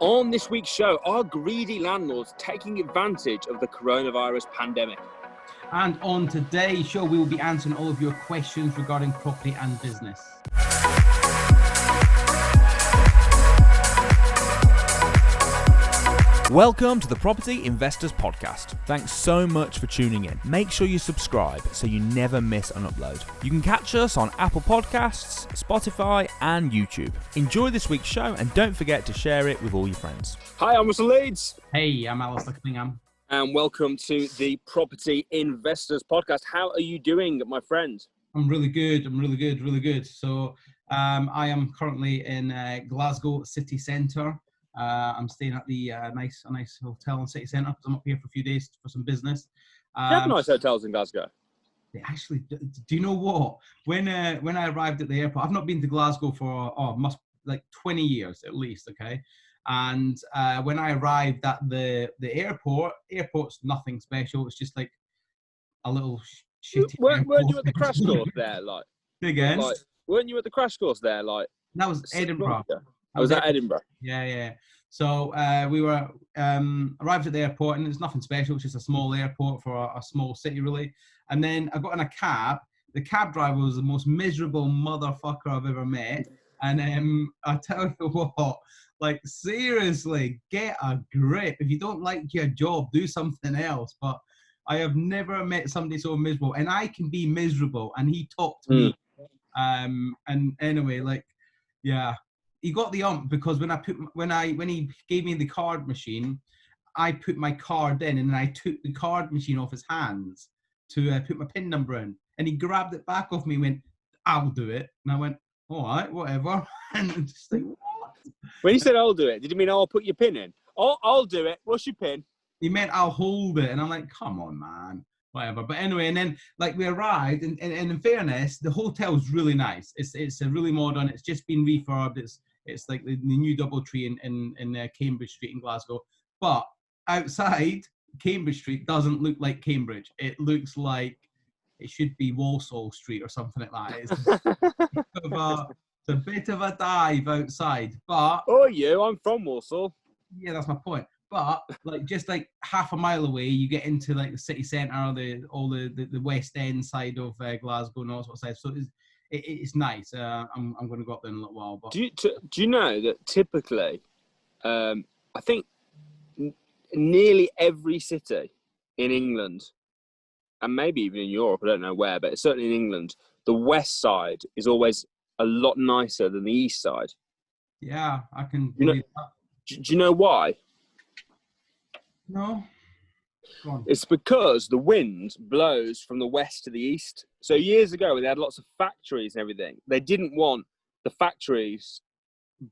On this week's show, are greedy landlords taking advantage of the coronavirus pandemic? And on today's show, we will be answering all of your questions regarding property and business. Welcome to the Property Investors Podcast. Thanks so much for tuning in. Make sure you subscribe so you never miss an upload. You can catch us on Apple Podcasts, Spotify, and YouTube. Enjoy this week's show and don't forget to share it with all your friends. Hi, I'm Russell Leeds. Hey, I'm Alistair Cunningham. And welcome to the Property Investors Podcast. How are you doing, my friend? I'm really good. Really good. So I am currently in Glasgow city centre. I'm staying at the nice hotel in city centre because I'm up here for a few days for some business. You have nice hotels in Glasgow. They actually, do you know what? When I arrived at the airport, I've not been to Glasgow for 20 years at least, okay? And when I arrived at the airport's nothing special. It's just like a little shitty. Weren't you at the crash course there? Like, again? Like, weren't you at the crash course there? Like, that was Edinburgh. I was at Edinburgh. Yeah. So we were arrived at the airport, and it's nothing special. It's just a small airport for a small city, really. And then I got in a cab. The cab driver was the most miserable motherfucker I've ever met. And I tell you what, like, seriously, get a grip. If you don't like your job, do something else. But I have never met somebody so miserable. And I can be miserable, and he talked to me. And anyway, like, yeah. He got the because when he gave me the card machine, I put my card in, and then I took the card machine off his hands to put my PIN number in, and he grabbed it back off me and went, "I'll do it." And I went, "All right, whatever." And I'm just like, what? When he said "I'll do it," did you mean I'll put your PIN in? I'll do it. What's your PIN? He meant I'll hold it, and I'm like, "Come on, man." Whatever. But anyway, and then like we arrived, and in fairness, the hotel's really nice. It's a really modern. It's just been refurbed. It's like the new DoubleTree in Cambridge Street in Glasgow. But outside, Cambridge Street doesn't look like Cambridge. It looks like it should be Walsall Street or something like that. It's a bit of a dive outside. But I'm from Walsall. Yeah, that's my point. But like just like half a mile away, you get into like the city centre, the West End side of Glasgow and all sorts of sides. So it's nice. I'm going to go up there in a little while. But do you know that typically, I think nearly every city in England, and maybe even in Europe, I don't know where, but certainly in England, the west side is always a lot nicer than the east side. Yeah, I can believe that. Do you know why? No. Go on. It's because the wind blows from the west to the east. So years ago, when they had lots of factories and everything, they didn't want the factories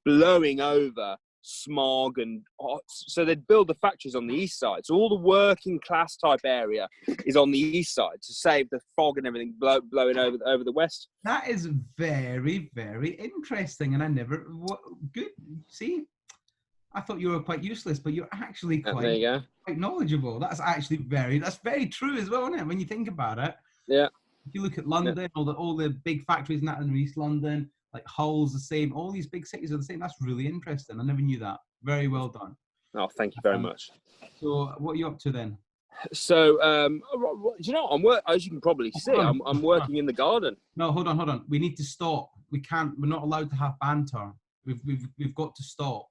blowing over smog and hot. So they'd build the factories on the east side. So all the working class type area is on the east side to save the fog and everything blowing over the west. That is very, very interesting. And good. See? I thought you were quite useless, but you're actually quite knowledgeable. That's very true as well, isn't it? When you think about it. Yeah. If you look at London, all the big factories and that in East London, like Hull's the same. All these big cities are the same. That's really interesting. I never knew that. Very well done. Oh, thank you very much. So, what are you up to then? So, you know, as you can probably see, I'm working in the garden. No, hold on. We need to stop. We're not allowed to have banter. We've got to stop.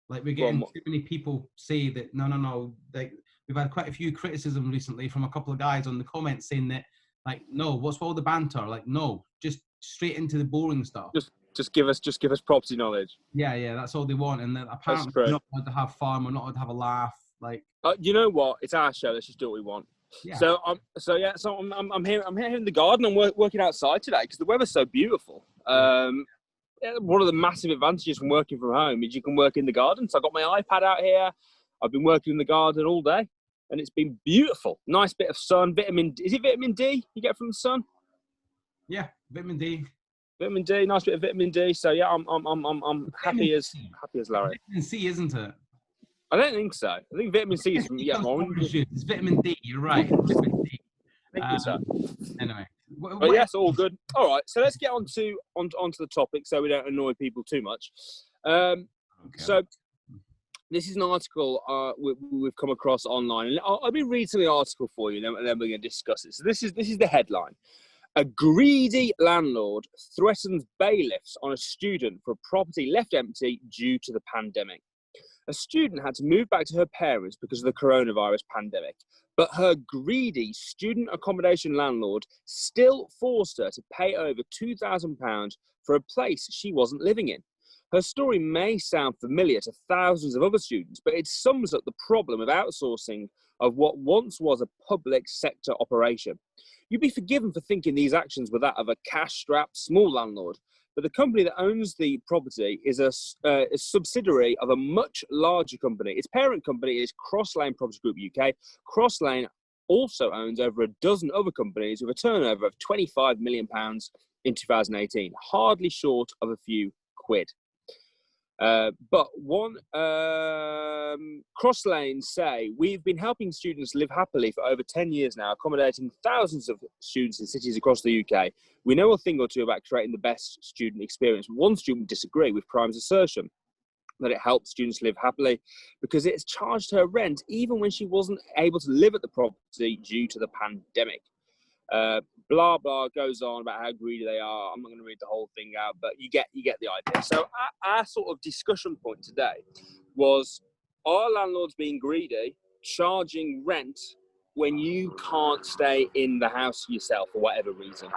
Like, we're getting too many people say that, no. Like, we've had quite a few criticism recently from a couple of guys on the comments saying that, like, no, what's all the banter? Like, no, just straight into the boring stuff. Just give us property knowledge. Yeah, that's all they want. And then apparently we're not allowed to have fun. We're not allowed to have a laugh. Like, you know what? It's our show. Let's just do what we want. Yeah. So I'm here in the garden. I'm working outside today because the weather's so beautiful. One of the massive advantages from working from home is you can work in the garden. So I got my iPad out here. I've been working in the garden all day, and it's been beautiful. Nice bit of sun. Is it vitamin D you get from the sun? Yeah, vitamin D. Vitamin D, nice bit of vitamin D. So yeah, I'm happy as Larry. Vitamin C, isn't it? I don't think so. I think vitamin C is from orange. It's vitamin D. You're right. It's vitamin D. I think so. Anyway. But yes, all good. All right, so let's get onto the topic so we don't annoy people too much. So This is an article we've come across online, and I'll be reading the article for you, and then we're going to discuss it. So this is the headline: a greedy landlord threatens bailiffs on a student for a property left empty due to the pandemic. A student had to move back to her parents because of the coronavirus pandemic, but her greedy student accommodation landlord still forced her to pay over £2,000 for a place she wasn't living in. Her story may sound familiar to thousands of other students, but it sums up the problem of outsourcing of what once was a public sector operation. You'd be forgiven for thinking these actions were that of a cash-strapped small landlord, but the company that owns the property is a subsidiary of a much larger company. Its parent company is Crosslane Property Group UK. Crosslane also owns over a dozen other companies with a turnover of £25 million in 2018, hardly short of a few quid. But one Crosslane say, we've been helping students live happily for over 10 years now, accommodating thousands of students in cities across the UK. We know a thing or two about creating the best student experience. One student disagreed with Prime's assertion that it helped students live happily because it's charged her rent even when she wasn't able to live at the property due to the pandemic. Blah blah goes on about how greedy they are. I'm not going to read the whole thing out, but you get the idea. So our sort of discussion point today was: are landlords being greedy, charging rent when you can't stay in the house yourself for whatever reason?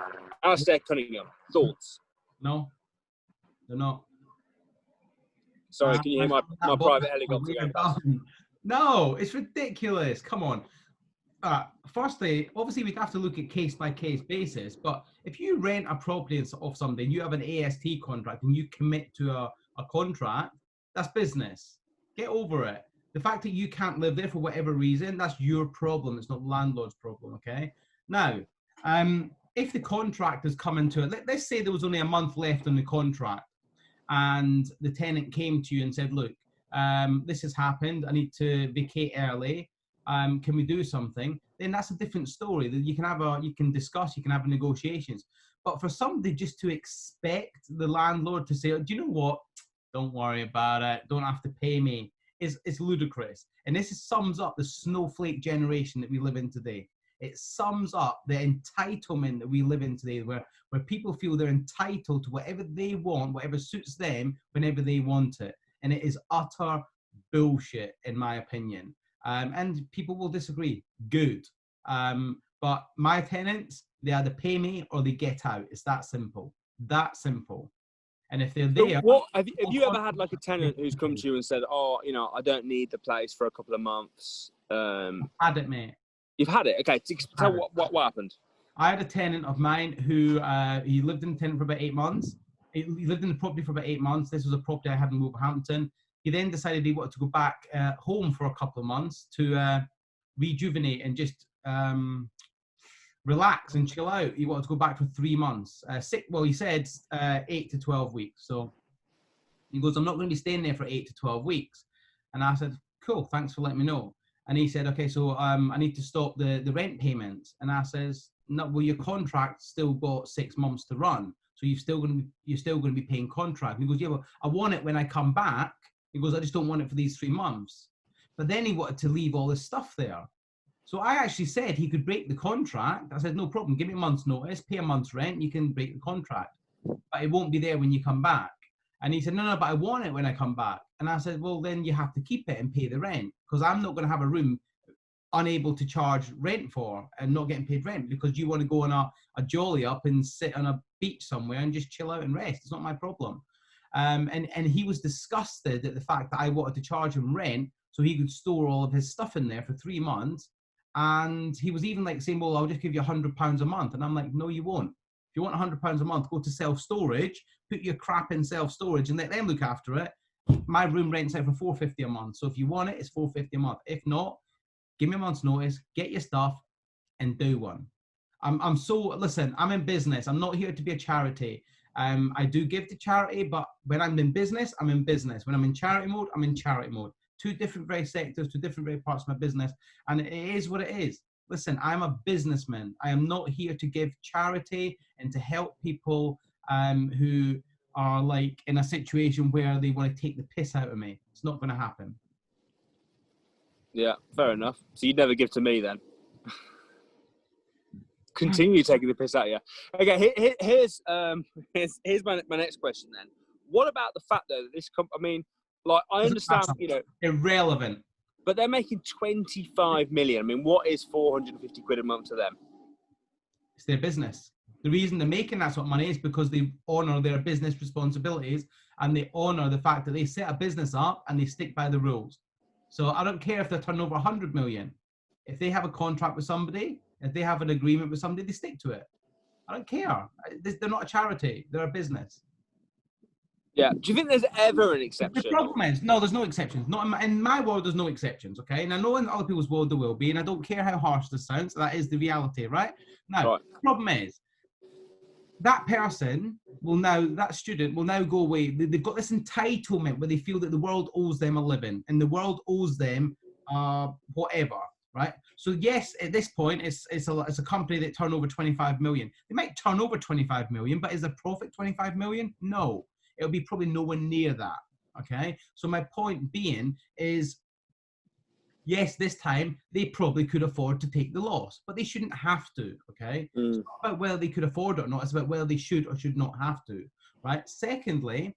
Alistair Cunningham, thoughts? No, they're not. Sorry, can you hear my private helicopter going past? No, it's ridiculous. Come on. Firstly, obviously we have to look at case-by-case basis, but if you rent a property of somebody and you have an AST contract and you commit to a contract, that's business. Get over it. The fact that you can't live there for whatever reason, that's your problem. It's not the landlord's problem, okay? Now, if the contract has come into it, let's say there was only a month left on the contract and the tenant came to you and said, look, this has happened. I need to vacate early. Can we do something? Then that's a different story. That you can discuss, you can have negotiations. But for somebody just to expect the landlord to say, do you know what? Don't worry about it. Don't have to pay me. It's ludicrous. And this sums up the snowflake generation that we live in today. It sums up the entitlement that we live in today, where people feel they're entitled to whatever they want, whatever suits them, whenever they want it. And it is utter bullshit, in my opinion. And people will disagree. Good. But my tenants, they either pay me or they get out. It's that simple. That simple. And if they're there... So have you ever had like a tenant who's come to you and said, oh, I don't need the place for a couple of months? I've had it, mate. You've had it? Okay. Tell what happened. I had a tenant of mine who, he lived in the tenant for about 8 months. He lived in the property for about 8 months. This was a property I had in Wolverhampton. He then decided he wanted to go back home for a couple of months to rejuvenate and just relax and chill out. He wanted to go back for 3 months. He said 8 to 12 weeks. So he goes, I'm not going to be staying there for 8 to 12 weeks. And I said, cool, thanks for letting me know. And he said, okay, so I need to stop the rent payments. And I says, no, well, your contract still got 6 months to run. So you're still going to be paying contract. And he goes, yeah, well, I want it when I come back. He goes, I just don't want it for these 3 months. But then he wanted to leave all this stuff there. So I actually said he could break the contract. I said, no problem. Give me a month's notice, pay a month's rent. You can break the contract. But it won't be there when you come back. And he said, no, but I want it when I come back. And I said, well, then you have to keep it and pay the rent. Because I'm not going to have a room unable to charge rent for and not getting paid rent because you want to go on a jolly up and sit on a beach somewhere and just chill out and rest. It's not my problem. And he was disgusted at the fact that I wanted to charge him rent so he could store all of his stuff in there for 3 months. And he was even like saying, well, I'll just give you £100 a month. And I'm like, no, you won't. If you want £100 a month, go to self-storage, put your crap in self-storage and let them look after it. My room rent's out for £450 a month. So if you want it, it's £450 a month. If not, give me a month's notice, get your stuff and do one. Listen, I'm in business. I'm not here to be a charity. I do give to charity, but when I'm in business, I'm in business. When I'm in charity mode, I'm in charity mode. Two different very sectors, two different very parts of my business. And it is what it is. Listen, I'm a businessman. I am not here to give charity and to help people who are like in a situation where they want to take the piss out of me. It's not going to happen. Yeah, fair enough. So you'd never give to me then? Continue taking the piss out of you. Okay, here's my next question then. What about the fact though that this I mean, like, I understand, irrelevant, but they're making 25 million. I mean, what is 450 quid a month to them? it's their business. The reason they're making that sort of money is because they honour their business responsibilities, and they honour the fact that they set a business up and they stick by the rules. So I don't care if they're turning over 100 million. If they have a contract with somebody, if they have an agreement with somebody, they stick to it. I don't care. They're not a charity. They're a business. Yeah. Do you think there's ever an exception? The problem is, no, there's no exceptions. Not in my world, there's no exceptions, okay? And I know in other people's world there will be, and I don't care how harsh this sounds. That is the reality, right? Now, right. The problem is, that person that student will now go away. They've got this entitlement where they feel that the world owes them a living, and the world owes them whatever, right? So yes, at this point, it's a company that turn over 25 million. They might turn over 25 million, but is the profit 25 million? No. It'll be probably nowhere near that, okay? So my point being is, yes, this time they probably could afford to take the loss, but they shouldn't have to, okay? It's not about whether they could afford it or not, it's about whether they should or should not have to, right? Secondly,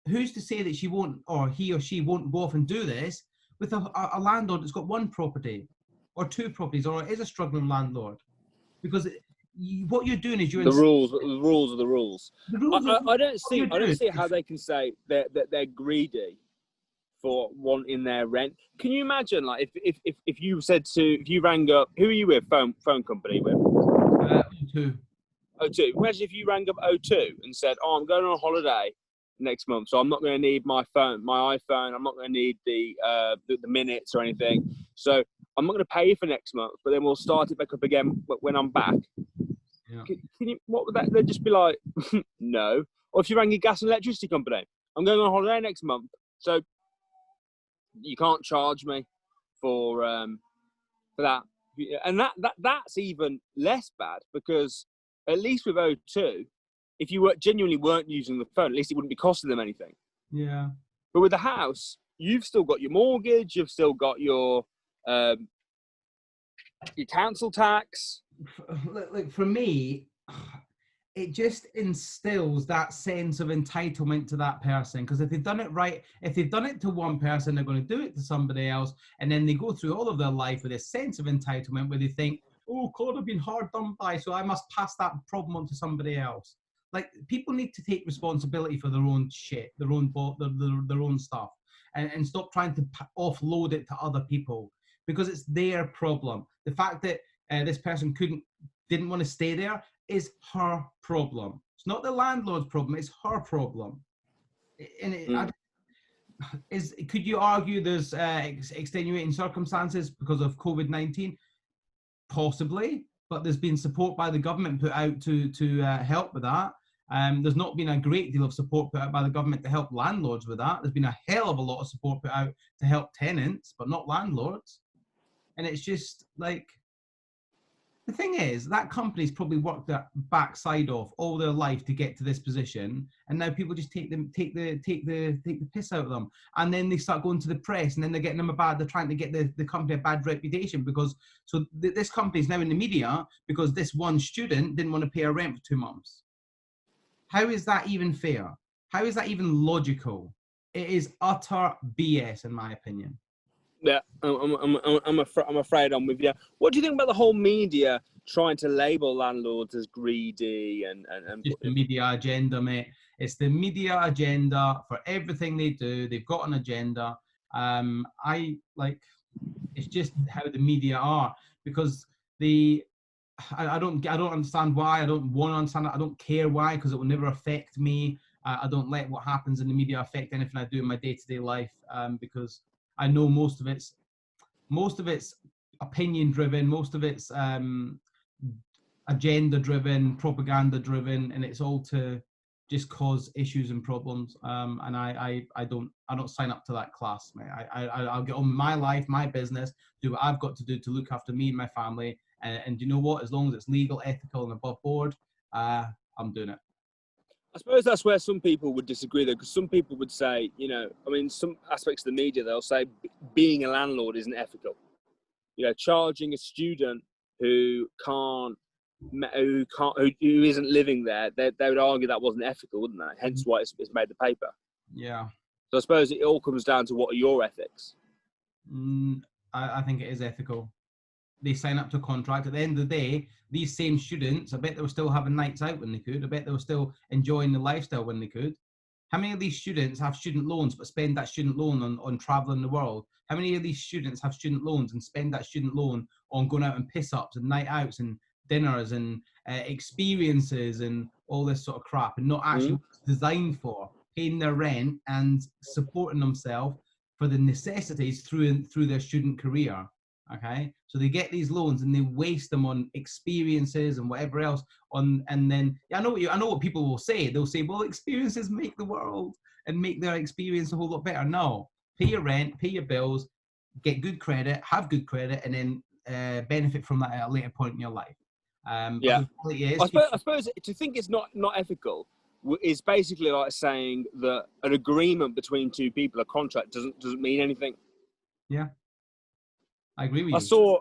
who's to say that she won't, or he or she won't go off and do this with a landlord that's got one property or two properties, or is a struggling landlord? Because what you're doing is the rules are the rules. I don't see how they can say that they're greedy for wanting their rent. Can you imagine, like, if you rang up, who are you with, phone company with? O2. O2. Imagine if you rang up O2 and said, "Oh, I'm going on holiday next month, so I'm not going to need my iPhone. I'm not going to need the minutes or anything. So I'm not going to pay you for next month, but then we'll start it back up again when I'm back." Yeah. Can you? What would that? They'd just be like, no. Or if you rang your gas and electricity company, "I'm going on holiday next month, so you can't charge me for that." And that's even less bad, because at least with O2, if you genuinely weren't using the phone, at least it wouldn't be costing them anything. Yeah. But with the house, you've still got your mortgage, you've still got your council tax. Look, for me, it just instills that sense of entitlement to that person. Because if they've done it right, if they've done it to one person, they're going to do it to somebody else. And then they go through all of their life with a sense of entitlement where they think, "Oh, God, I've been hard done by, so I must pass that problem on to somebody else." Like, people need to take responsibility for their own shit, their own stuff, and stop trying to offload it to other people, because it's their problem. The fact that this person didn't want to stay there is her problem. It's not the landlord's problem, it's her problem. And could you argue there's extenuating circumstances because of COVID-19? Possibly, but there's been support by the government put out to help with that. There's not been a great deal of support put out by the government to help landlords with that. There's been a hell of a lot of support put out to help tenants, but not landlords. And it's just like, the thing is, that company's probably worked their backside off all their life to get to this position, and now people just take the piss out of them, and then they start going to the press, and then they're getting them they're trying to get the company a bad reputation, because this company's now in the media because this one student didn't want to pay a rent for 2 months. How is that even fair? How is that even logical? It is utter BS, in my opinion. Yeah, I'm afraid I'm with you. What do you think about the whole media trying to label landlords as greedy and just the media agenda, mate? It's the media agenda for everything they do. They've got an agenda. It's just how the media are, because I don't understand why. I don't want to understand it. I don't care why, because it will never affect me. I don't let what happens in the media affect anything I do in my day-to-day life, because I know most of it's opinion driven, most of it's agenda driven, propaganda driven, and it's all to just cause issues and problems. And I don't sign up to that class, mate. I'll get on with my life, my business, do what I've got to do to look after me and my family. And you know what? As long as it's legal, ethical, and above board, I'm doing it. I suppose that's where some people would disagree, though, because some people would say, you know, I mean, some aspects of the media, they'll say being a landlord isn't ethical. You know, charging a student who isn't living there, they would argue that wasn't ethical, wouldn't they? Hence why it's made the paper. Yeah. So I suppose it all comes down to what are your ethics. I think it is ethical. They sign up to a contract. At the end of the day, these same students, I bet they were still having nights out when they could. I bet they were still enjoying the lifestyle when they could. How many of these students have student loans but spend that student loan on traveling the world? How many of these students have student loans and spend that student loan on going out and piss-ups and night outs and dinners and experiences and all this sort of crap, and not actually what it's designed for, paying their rent and supporting themselves for the necessities through their student career? Okay, so they get these loans and they waste them on experiences and whatever else. And then I know what people will say. They'll say, "Well, experiences make the world and make their experience a whole lot better." No, pay your rent, pay your bills, get good credit, have good credit, and then benefit from that at a later point in your life. Yeah, I suppose to think it's not ethical is basically like saying that an agreement between two people, a contract, doesn't mean anything. Yeah. I agree with you. I saw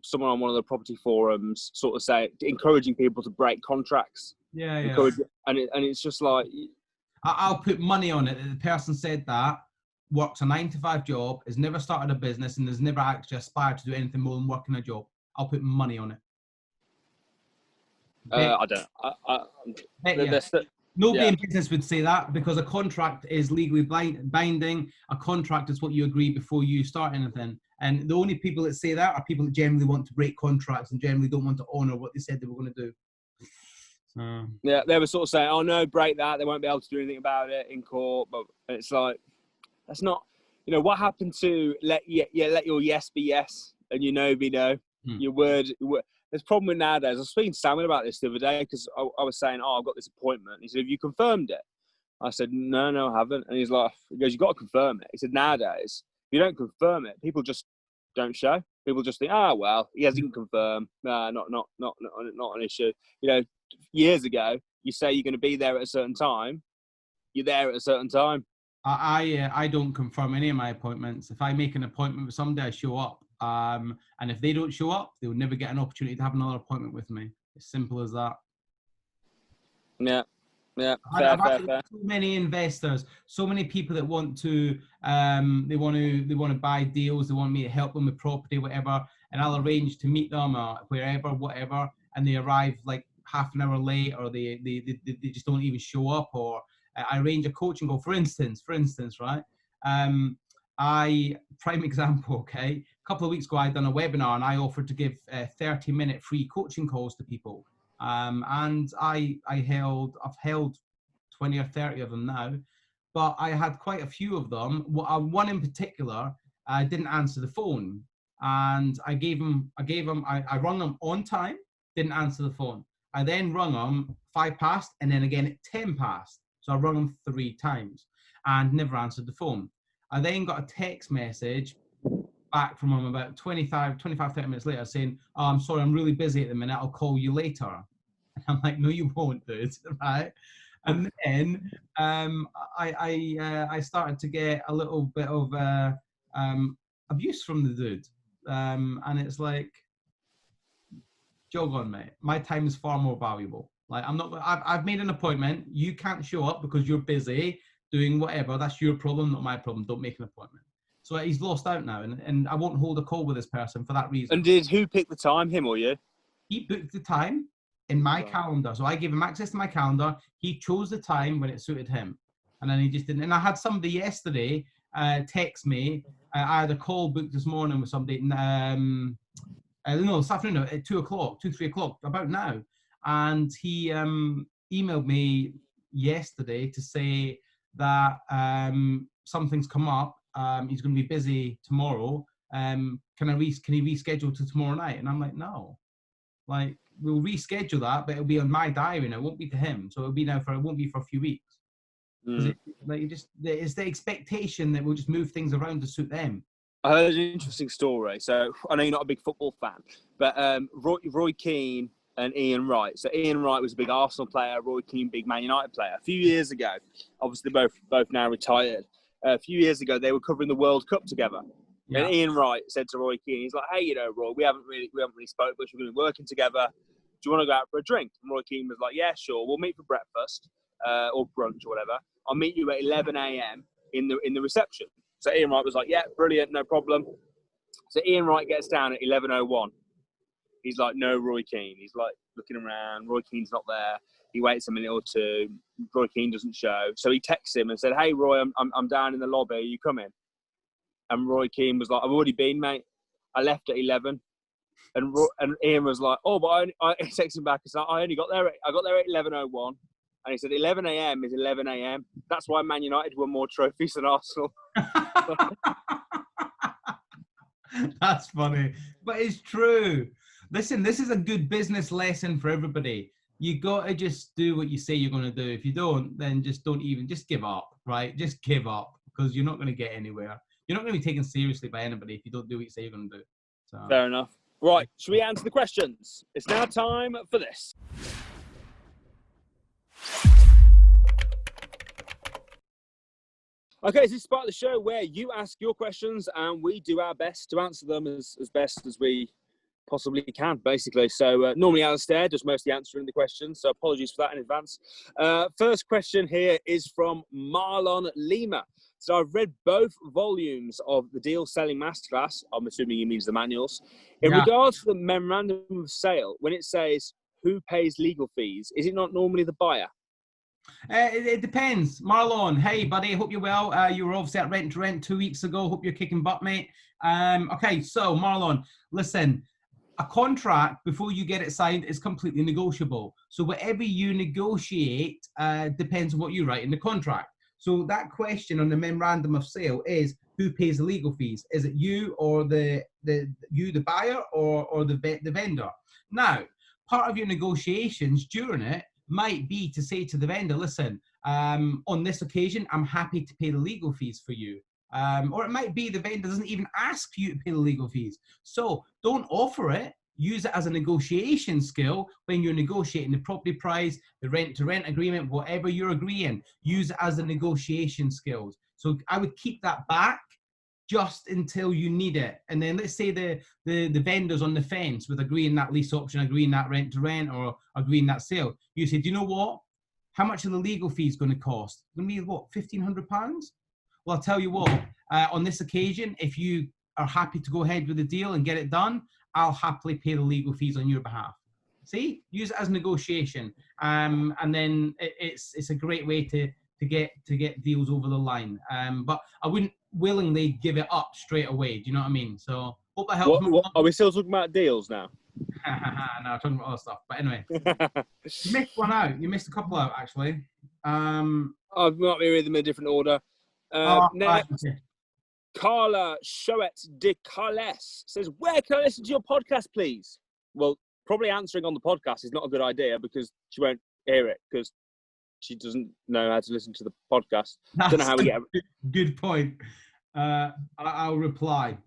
someone on one of the property forums sort of say encouraging people to break contracts. Yeah. And it's just like, I'll put money on it that the person said that works a 9-to-5 job, has never started a business, and has never actually aspired to do anything more than working a job. I'll put money on it. I don't. Nobody in business would say that, because a contract is legally binding. A contract is what you agree before you start anything. And the only people that say that are people that generally want to break contracts and generally don't want to honour what they said they were going to do. Yeah, they were sort of saying, "Oh no, break that. They won't be able to do anything about it in court." But it's like, that's not. You know, what happened to let your yes be yes and your no be no. Your word. There's a problem with nowadays. I was speaking to Simon about this the other day, because I was saying, "Oh, I've got this appointment." He said, "Have you confirmed it?" I said, No, I haven't. And he goes, "You've got to confirm it." He said, "Nowadays, if you don't confirm it, people just don't show. People just think, well, he hasn't confirmed. Nah, not an issue." You know, years ago, you say you're going to be there at a certain time, you're there at a certain time. I don't confirm any of my appointments. If I make an appointment with somebody, I show up. And if they don't show up, they will never get an opportunity to have another appointment with me. As simple as that. Yeah. Fair. So many investors, so many people that want to, they want to buy deals. They want me to help them with property, whatever, and I'll arrange to meet them wherever, whatever, and they arrive like half an hour late, or they just don't even show up, or I arrange a coaching call. For instance, right? Prime example, okay? A couple of weeks ago, I'd done a webinar and I offered to give 30-minute free coaching calls to people. And I've held 20 or 30 of them now, but I had quite a few of them. One in particular didn't answer the phone, and I rung them on time, didn't answer the phone. I then rung them 5 past, and then again at 10 past. So I rung them 3 times and never answered the phone. I then got a text message back from him about 25, 30 minutes later saying, "Oh, I'm sorry, I'm really busy at the minute. I'll call you later." And I'm like, "No, you won't, dude." Right? And then I started to get a little bit of abuse from the dude. And it's like, jog on, mate. My time is far more valuable. Like, I've made an appointment. You can't show up because you're busy doing whatever. That's your problem, not my problem. Don't make an appointment. So he's lost out now, and I won't hold a call with this person for that reason. And who picked the time, him or you? He booked the time in my calendar. So I gave him access to my calendar. He chose the time when it suited him. And then he just didn't. And I had somebody yesterday text me. I had a call booked this morning with somebody, this afternoon at 2 o'clock, 3 o'clock, about now. And he emailed me yesterday to say that something's come up. He's going to be busy tomorrow. Can he reschedule to tomorrow night? And I'm like, no. Like, we'll reschedule that, but it'll be on my diary now. It won't be to him. So it won't be for a few weeks. It's the expectation that we'll just move things around to suit them. I heard an interesting story. So I know you're not a big football fan, but Roy Keane and Ian Wright. So Ian Wright was a big Arsenal player, Roy Keane, big Man United player. A few years ago, obviously both now retired. A few years ago, they were covering the World Cup together. Yeah. And Ian Wright said to Roy Keane, he's like, "Hey, you know, Roy, we haven't really spoke, but we're going to be working together. Do you want to go out for a drink?" And Roy Keane was like, "Yeah, sure. We'll meet for breakfast or brunch or whatever. I'll meet you at 11 a.m. in the reception." So Ian Wright was like, "Yeah, brilliant, no problem." So Ian Wright gets down at 11:01. He's like, "No, Roy Keane." He's like looking around. Roy Keane's not there. He waits a minute or two. Roy Keane doesn't show. So he texts him and said, "Hey, Roy, I'm down in the lobby. Are you coming?" And Roy Keane was like, "I've already been, mate. I left at 11." And Ian was like, "Oh, but I texted him back and said, I got there at 11:01." And he said, 11 a.m. is 11 a.m. That's why Man United won more trophies than Arsenal. That's funny, but it's true. Listen, this is a good business lesson for everybody. You got to just do what you say you're going to do. If you don't, then just give up, right? Just give up, because you're not going to get anywhere. You're not going to be taken seriously by anybody if you don't do what you say you're going to do. So. Fair enough. Right, should we answer the questions? It's now time for this. Okay, this is part of the show where you ask your questions and we do our best to answer them as best as we possibly can, basically. So normally Alistair does most of the answering the questions, so apologies for that in advance. First question here is from Marlon Lima. So I've read both volumes of the Deal Selling Masterclass. I'm assuming he means the manuals. In regards to the memorandum of sale, when it says who pays legal fees, is it not normally the buyer? It depends. Marlon, hey, buddy, hope you're well. You were obviously at Rent to Rent 2 weeks ago. Hope you're kicking butt, mate. Okay, so Marlon, listen, a contract, before you get it signed, is completely negotiable. So whatever you negotiate depends on what you write in the contract. So that question on the memorandum of sale is, who pays the legal fees? Is it you or the buyer, or the vendor? Now, part of your negotiations during it might be to say to the vendor, listen, on this occasion, I'm happy to pay the legal fees for you. Or it might be the vendor doesn't even ask you to pay the legal fees. So don't offer it. Use it as a negotiation skill when you're negotiating the property price, the rent to rent agreement, whatever you're agreeing. Use it as a negotiation skills. So I would keep that back just until you need it. And then let's say the vendor's on the fence with agreeing that lease option, agreeing that rent to rent, or agreeing that sale. You say, do you know what? How much are the legal fees going to cost? It's going to be what, £1,500? Well, I'll tell you what, on this occasion, if you are happy to go ahead with the deal and get it done, I'll happily pay the legal fees on your behalf. See, use it as negotiation. And then it's a great way to get deals over the line. But I wouldn't willingly give it up straight away. Do you know what I mean? So hope that helps. What, are we still talking about deals now? No, I'm talking about other stuff. But anyway, you missed one out. You missed a couple out, actually. I might be reading them in a different order. Next, okay. Carla Choet de Carles says, where can I listen to your podcast, please? Well, probably answering on the podcast is not a good idea because she won't hear it because she doesn't know how to listen to the podcast. Don't know how we get it. Good point. I'll reply.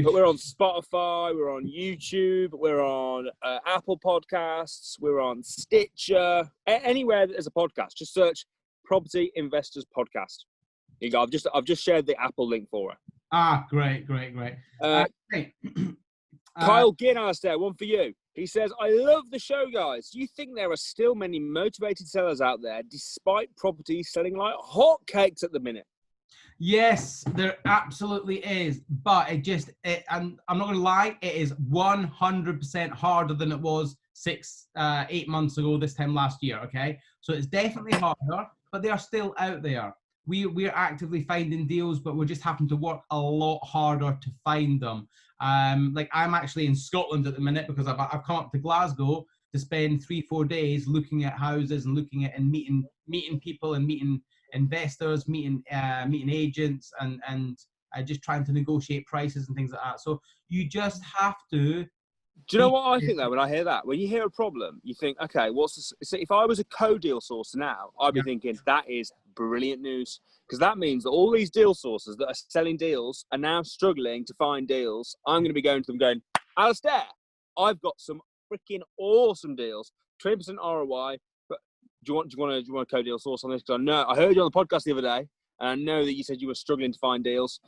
But we're on Spotify, we're on YouTube, we're on Apple Podcasts, we're on Stitcher, anywhere that there's a podcast. Just search Property Investors Podcast. Here you go. I've just shared the Apple link for her. Great. Kyle Ginnas there, one for you. He says, I love the show, guys. Do you think there are still many motivated sellers out there despite properties selling like hotcakes at the minute? Yes, there absolutely is. But I'm not going to lie, it is 100% harder than it was 8 months ago this time last year, okay? So it's definitely harder, but they are still out there. We're actively finding deals, but we're just having to work a lot harder to find them. Like I'm actually in Scotland at the minute because I've come up to Glasgow to spend 3-4 days looking at houses and looking at and meeting people and meeting investors, meeting agents and just trying to negotiate prices and things like that. So you just have to. Do you know what I think though when I hear that? When you hear a problem, you think, okay, so if I was a CoDeal source now, I'd be thinking that is brilliant news because that means that all these deal sources that are selling deals are now struggling to find deals. I'm going to be going to them going, Alistair, I've got some freaking awesome deals, 20% ROI. But do you want a CoDeal source on this? Because I heard you on the podcast the other day, and I know that you said you were struggling to find deals.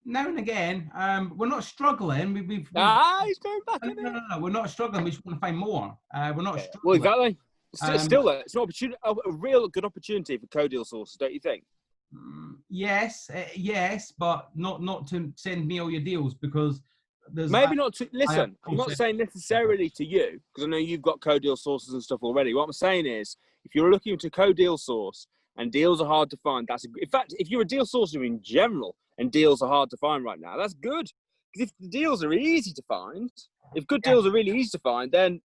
Now and again, we're not struggling. He's going back. No, we're not struggling. We just want to find more. We're not struggling. Well, exactly. Still, it's an opportunity, a real good opportunity for CoDeal Sources, don't you think? Yes, but not to send me all your deals, because there's maybe not to listen. I'm not saying necessarily to you, because I know you've got CoDeal Sources and stuff already. What I'm saying is, if you're looking to CoDeal Source and deals are hard to find, in fact, if you're a deal sourcer in general and deals are hard to find right now, that's good. Because if the deals are easy to find, if good deals are really easy to find, then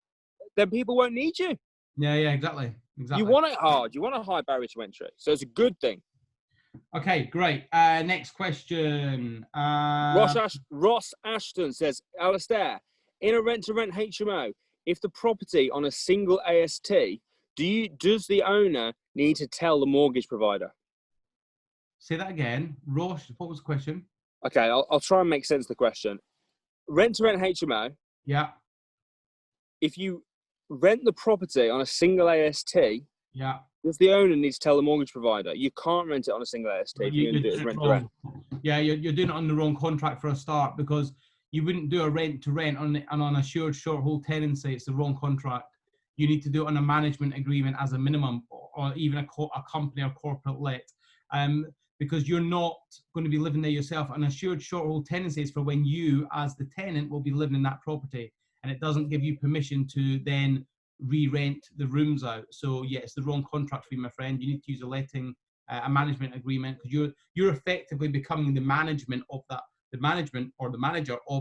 people won't need you. Yeah, exactly. You want it hard. You want a high barrier to entry. So it's a good thing. Okay, great. Next question. Ross Ashton says, Alistair, in a rent-to-rent HMO, if the property on a single AST, does the owner need to tell the mortgage provider? Say that again. Ross, what was the question? Okay, I'll try and make sense of the question. Rent-to-rent HMO. Yeah. If you rent the property on a single AST, yeah, does the owner need to tell the mortgage provider? You can't rent it on a single AST. You're doing it rent-to-rent. Yeah, you're doing it on the wrong contract for a start, because you wouldn't do a rent-to-rent on an assured short hold tenancy. It's the wrong contract. You need to do it on a management agreement as a minimum, or even a company or corporate let. Because you're not going to be living there yourself. An assured short hold tenancy is for when you, as the tenant, will be living in that property, and it doesn't give you permission to then re-rent the rooms out. So yeah, it's the wrong contract for you, my friend. You need to use a management agreement, because you're effectively becoming the manager of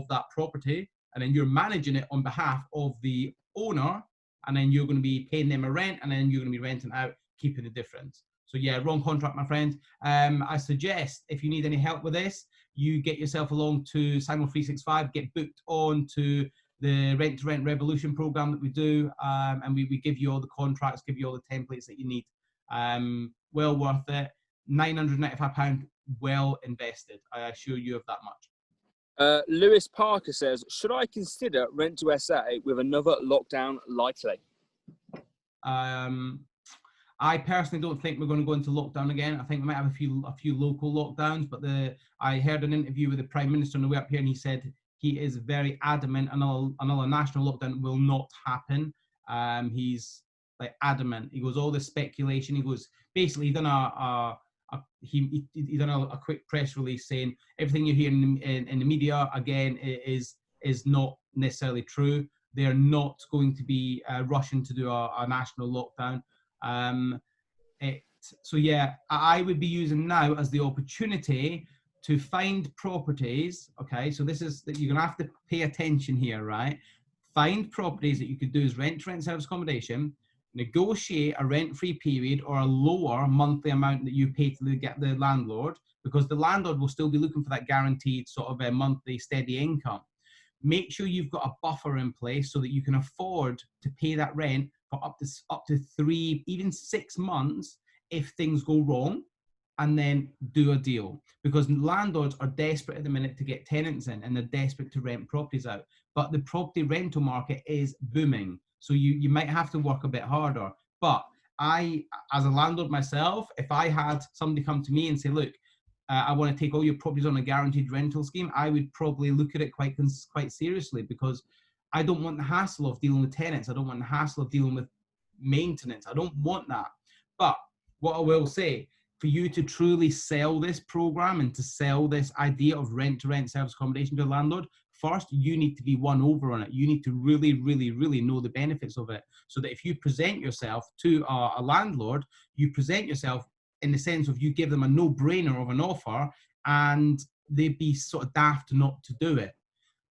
that property, and then you're managing it on behalf of the owner, and then you're going to be paying them a rent, and then you're going to be renting out, keeping the difference. So yeah, wrong contract, my friend. I suggest, if you need any help with this, you get yourself along to Simon 365, get booked on to the Rent to Rent Revolution program that we do, and we give you all the contracts, give you all the templates that you need. Well worth it. £995, well invested. I assure you of that much. Lewis Parker says, should I consider Rent to SA with another lockdown likely? I personally don't think we're going to go into lockdown again. I think we might have a few local lockdowns, but I heard an interview with the Prime Minister on the way up here, and he said he is very adamant another national lockdown will not happen. He's like adamant. He goes, all this speculation. He goes, basically, he done a quick press release saying everything you hear in the media again is not necessarily true. They're not going to be rushing to do a national lockdown. So yeah, I would be using now as the opportunity to find properties. Okay, so this is that you're gonna have to pay attention here, right? Find properties that you could do as rent-to-rent service accommodation, negotiate a rent-free period or a lower monthly amount that you pay to get the landlord, because the landlord will still be looking for that guaranteed sort of a monthly steady income. Make sure you've got a buffer in place so that you can afford to pay that rent for up to 3, even 6 months if things go wrong, and then do a deal. Because landlords are desperate at the minute to get tenants in, and they're desperate to rent properties out. But the property rental market is booming, so you might have to work a bit harder. But I, as a landlord myself, if I had somebody come to me and say, look, I want to take all your properties on a guaranteed rental scheme, I would probably look at it quite seriously, because I don't want the hassle of dealing with tenants. I don't want the hassle of dealing with maintenance. I don't want that. But what I will say, for you to truly sell this program and to sell this idea of rent-to-rent service accommodation to a landlord, first, you need to be won over on it. You need to really, really, really know the benefits of it, so that if you present yourself to a landlord, you present yourself in the sense of you give them a no-brainer of an offer, and they'd be sort of daft not to do it.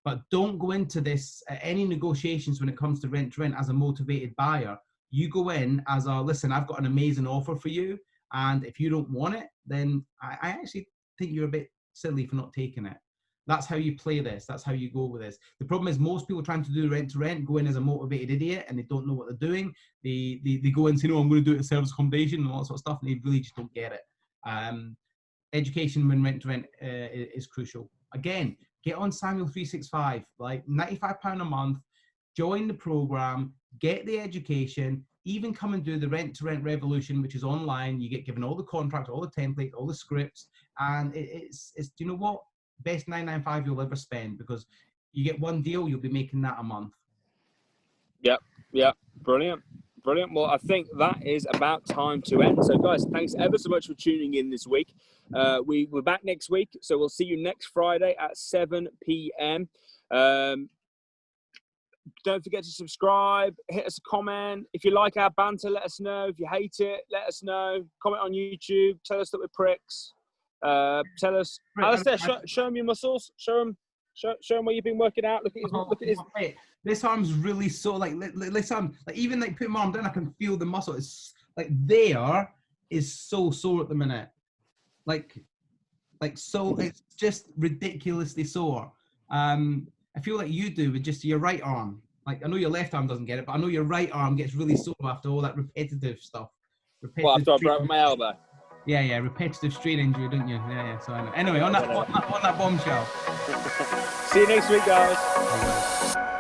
But don't go into this, any negotiations when it comes to rent-to-rent as a motivated buyer. You go in as listen, I've got an amazing offer for you, and if you don't want it, then I actually think you're a bit silly for not taking it. That's how you play this. That's how you go with this. The problem is most people trying to do rent-to-rent go in as a motivated idiot, and they don't know what they're doing. They go in and say, no, I'm going to do it as service accommodation and all that sort of stuff, and they really just don't get it. Education when rent-to-rent is crucial. Again, get on Samuel 365, like £95 a month. join the program, get the education, even come and do the Rent to Rent Revolution, which is online. You get given all the contracts, all the templates, all the scripts, and it's do you know what? Best $995 you'll ever spend, because you get one deal, you'll be making that a month. Yep. Brilliant. Well, I think that is about time to end. So, guys, thanks ever so much for tuning in this week. We're back next week, so we'll see you next Friday at 7 p.m. Don't forget to subscribe, hit us a comment. If you like our banter, let us know. If you hate it, let us know. Comment on YouTube. Tell us that we're pricks. Tell us, Alistair, show them your muscles. Show them where you've been working out. Look at his. This arm's really sore. Like this arm, like even like putting my arm down, I can feel the muscle. It's like there is so sore at the minute. Like so, it's just ridiculously sore. I feel like you do with just your right arm. Like, I know your left arm doesn't get it, but I know your right arm gets really sore after all that repetitive stuff. Well, after I broke my elbow. Yeah, repetitive strain injury, don't you? Yeah. So anyway, on that bombshell. See you next week, guys.